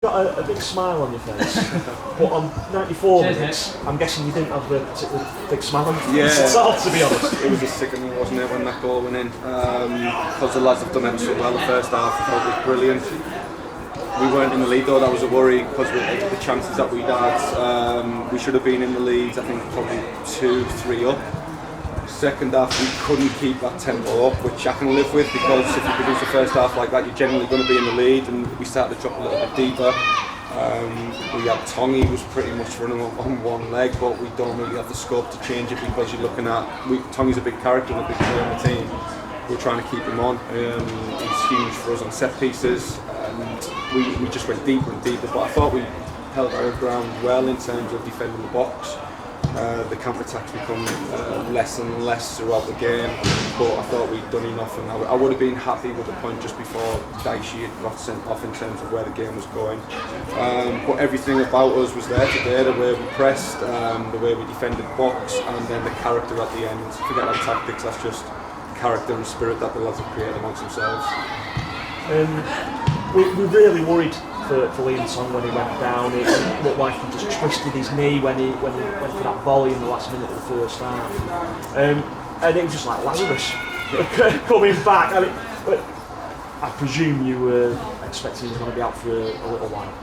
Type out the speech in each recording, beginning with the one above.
Got a big smile on your face, but on 94 minutes, I'm guessing you didn't have the particularly big smile on your face at all, to be honest. It was just sickening, wasn't it, when that goal went in? Because the lads have done ever so well the first half. I thought it was brilliant. We weren't in the lead though, that was a worry because of the chances that we'd had. We should have been in the lead, I think probably 2-3 up. Second half we couldn't keep that tempo up, which I can live with because if you produce the first half like that, you're generally going to be in the lead, and we started to drop a little bit deeper. We had Tongy was pretty much running on one leg, but we don't really have the scope to change it because you're looking at Tongy's a big character and a big player on the team. We're trying to keep him on. He's huge for us on set pieces, and we just went deeper and deeper. But I thought we held our ground well in terms of defending the box. The counter-attacks become less and less throughout the game, but I thought we'd done enough, and I would have been happy with the point just before Daishi had got sent off in terms of where the game was going. But everything about us was there today, the way we pressed, the way we defended the box, and then the character at the end. Forget about tactics, that's just character and spirit that the lads have created amongst themselves. We really worried for Liam Song when he went down. It looked like he just twisted his knee when he went for that volley in the last minute of the first half. And it was just like Lazarus coming back. I presume you were expecting he was going to be out for a little while.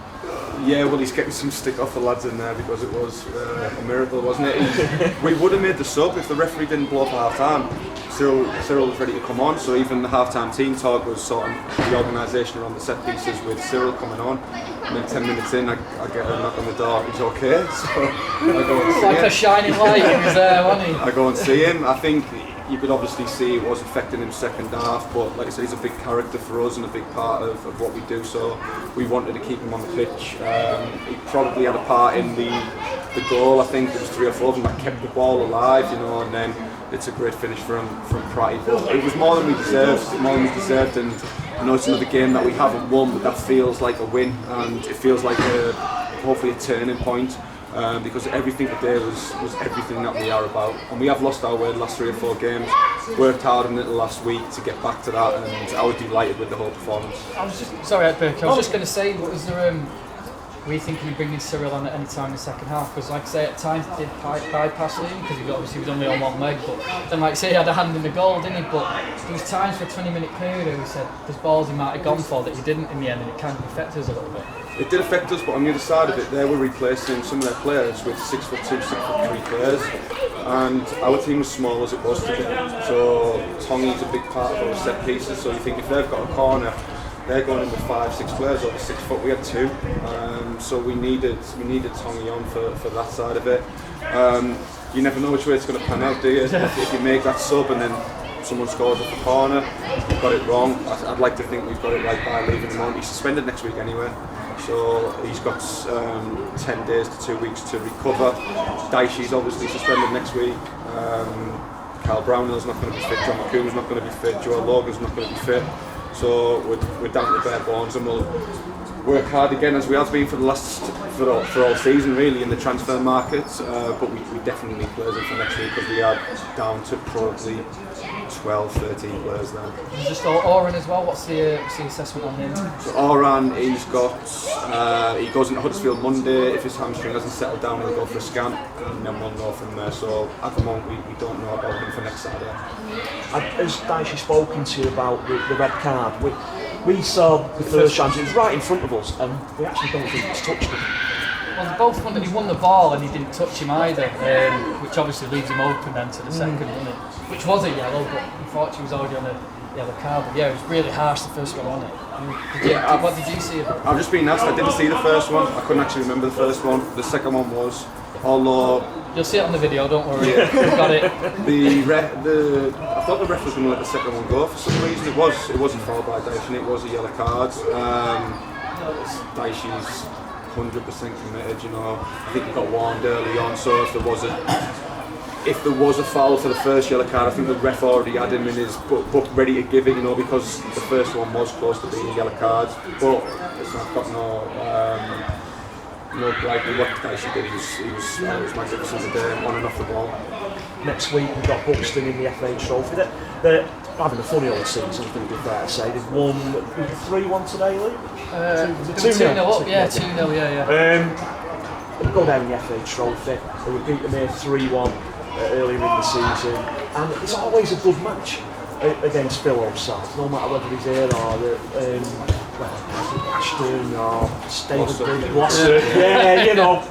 Yeah, well, he's getting some stick off the lads in there because it was a miracle, wasn't it? We would have made the sub if the referee didn't blow for half time. Cyril was ready to come on, so even the half-time team talk was sort of the organisation around the set pieces with Cyril coming on. And then 10 minutes in, I get a knock on the door. He's okay, so I go and see like him. a shining light, he was there, wasn't he? I go and see him. I think you could obviously see it was affecting him second half, but like I said, he's a big character for us and a big part of what we do, so we wanted to keep him on the pitch. He probably had a part in the goal. I think there was 3 or 4 of them that kept the ball alive, and then it's a great finish from Pride. But it was more than we deserved, and I know it's another game that we haven't won, but that feels like a win, and it feels like hopefully a turning point. Because everything today was everything that we are about, and we have lost our way the last 3 or 4 games. Worked hard on it the last week to get back to that, and I was delighted with the whole performance. I was just going to say, what was there? Were you thinking of bringing Cyril on at any time in the second half? Because, like I say, at times he did bypass Liam because he obviously was only on one leg. But then, like I say, he had a hand in the goal, didn't he? But there was times for a 20-minute period where he said there's balls he might have gone for that he didn't in the end, and it kind of affected us a little bit. It did affect us, but on the other side of it, they were replacing some of their players with 6'2", 6'3" players, and our team was small as it was today. So Tongy's a big part of our set pieces. So you think if they've got a corner, they're going in with 5, 6 players over 6 foot. We had 2, so we needed Tongy on for that side of it. You never know which way it's going to pan out, do you? If you make that sub and then someone scores off the corner, we've got it wrong. I'd like to think we've got it right by leaving him on. He's suspended next week anyway, so he's got 10 days to 2 weeks to recover. Daishi's obviously suspended next week. Carl Brownell's not going to be fit. John McCoom's not going to be fit. Joel Logan's not going to be fit. So we're down to the bare bones, and we'll work hard again as we have been for all season really in the transfer market. But we definitely need players in for next week because we are down to probably 12, 13 players now. There's just Oran as well. What's the assessment on him? So Oran, he goes into Huddersfield Monday. If his hamstring hasn't settled down, he'll go for a scan, and then we'll know from there. So at the moment, we don't know about him for next Saturday. Has Daishi spoken to you about the red card? We saw the first chance, it was right in front of us, and we actually don't think it's touched him. Well, they both won, and he won the ball and he didn't touch him either, which obviously leaves him open then to the second, doesn't it? Which was a yellow, but unfortunately he was already on a yellow card. But yeah, it was really harsh the first one, wasn't it? What did you see of it? I've just been asked, I didn't see the first one, I couldn't actually remember the first one. The second one was, although... You'll see it on the video, don't worry, we've got it. I thought the ref was going to let the second one go for some reason. It wasn't fouled by Daishi, it was a yellow card. Daishi's 100% committed, I think he got warned early on, so if there was a foul for the first yellow card, I think the ref already had him in his book ready to give it, because the first one was close to being a yellow card. But I've got like the work that she did, he was magnificent today, on and off the ball. Next week we've got Buxton in the FA Trophy. They're having a funny old season, I think it'd be fair to say. They've won 3-1 today, Luke? 2-0 up, yeah, 2-0, yeah. They go down in the FA Trophy. They were beaten here 3-1 earlier in the season, and it's always a good match against Phil O'South, no matter whether he's here or Ashton or David Gloucester. Yeah, you know,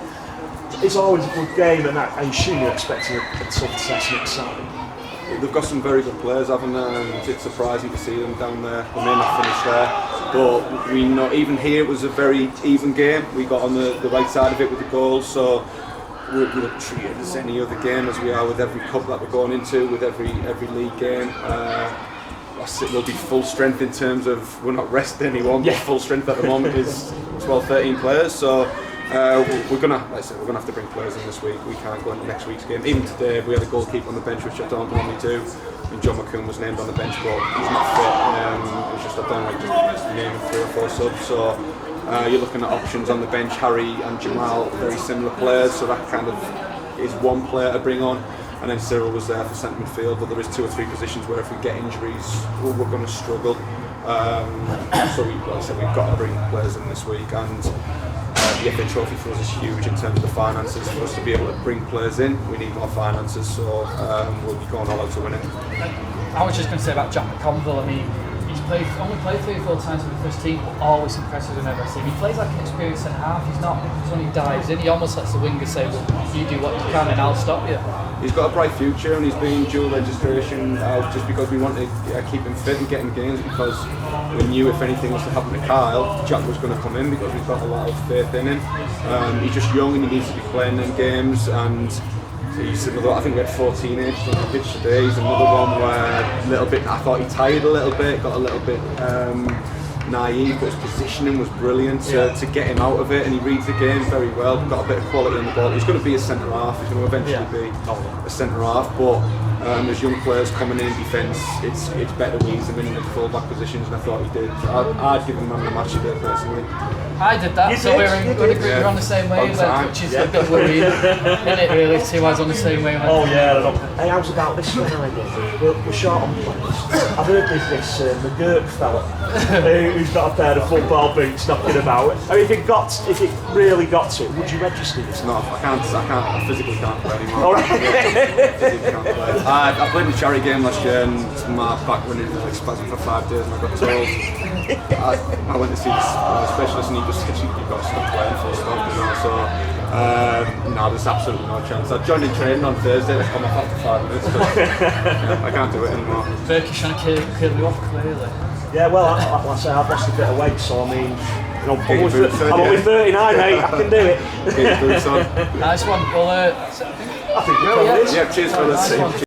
it's always a good game, and I assume you're expecting a tough test next Saturday. They've got some very good players, haven't they? It's surprising to see them down there. They may not finish there, but we know even here it was a very even game. We got on the right side of it with the goals, so we're treated as any other game as we are with every cup that we're going into, with every league game. We'll be full strength in terms of we're not resting anyone. But full strength at the moment is 12-13 players. So we're gonna have to bring players in this week. We can't go into next week's game. Even today, we had a goalkeeper on the bench, which I don't normally do. And John McCoon was named on the bench, but he's not fit. It's just I don't like just naming 3 or 4 subs. So you're looking at options on the bench. Harry and Jamal, very similar players. So that kind of is one player to bring on. And then Cyril was there for centre midfield, but there is 2 or 3 positions where if we get injuries, we're going to struggle. So we've got to bring players in this week, and the FA Trophy for us is huge in terms of the finances. For us to be able to bring players in, we need more finances, so we'll be going all out to win it. I was just going to say about Jack McConville, I mean, he's only played 3 or 4 times with the first team, but always impresses whenever I see him. He plays like an experienced centre half. He's not when he dives in. He almost lets the winger say, well, you do what you can and I'll stop you. He's got a bright future, and he's been dual registration just because we wanted to keep him fit and get him games, because we knew if anything was to happen to Kyle, Jack was going to come in because we've got a lot of faith in him. He's just young and he needs to be playing them games, and he's another, I think we had 4 teenagers on the pitch today. He's another one where a little bit, I thought he tired a little bit, got a little bit naive, but his positioning was brilliant to get him out of it, and he reads the game very well, got a bit of quality on the ball. He's going to be a centre half, he's going to eventually be a centre half, but as young players coming in defence, it's better to ease them in the full back positions, and I thought he did. I'd give him man of the match today personally. I did that, we're on the same wavelength, which is a bit worrying, isn't it really? 2 eyes on the same wavelength. Oh yeah, hey, how's about this one? We're short on players. I've heard there's this McGurk fella who's got a pair of football boots knocking about. I mean, if it really got to it, would you register this? No, I physically can't play anymore. All right. Physically can't play. I played in a charity game last year, and my back went into spasm for 5 days, and I got told I went to see this specialist, and he just said you've got to stop playing full stop, you know. So no, there's absolutely no chance. I joined in training on Thursday, and I come off after 5 minutes because I can't do it anymore. Burke's trying to kill you off clearly. Yeah, well, like I say, I've lost a bit of weight, so I mean, you know, I'm only 39, mate. I can do it. Get your boots on. Nice one. Well, I think we're yeah. Yeah, cheers for listening.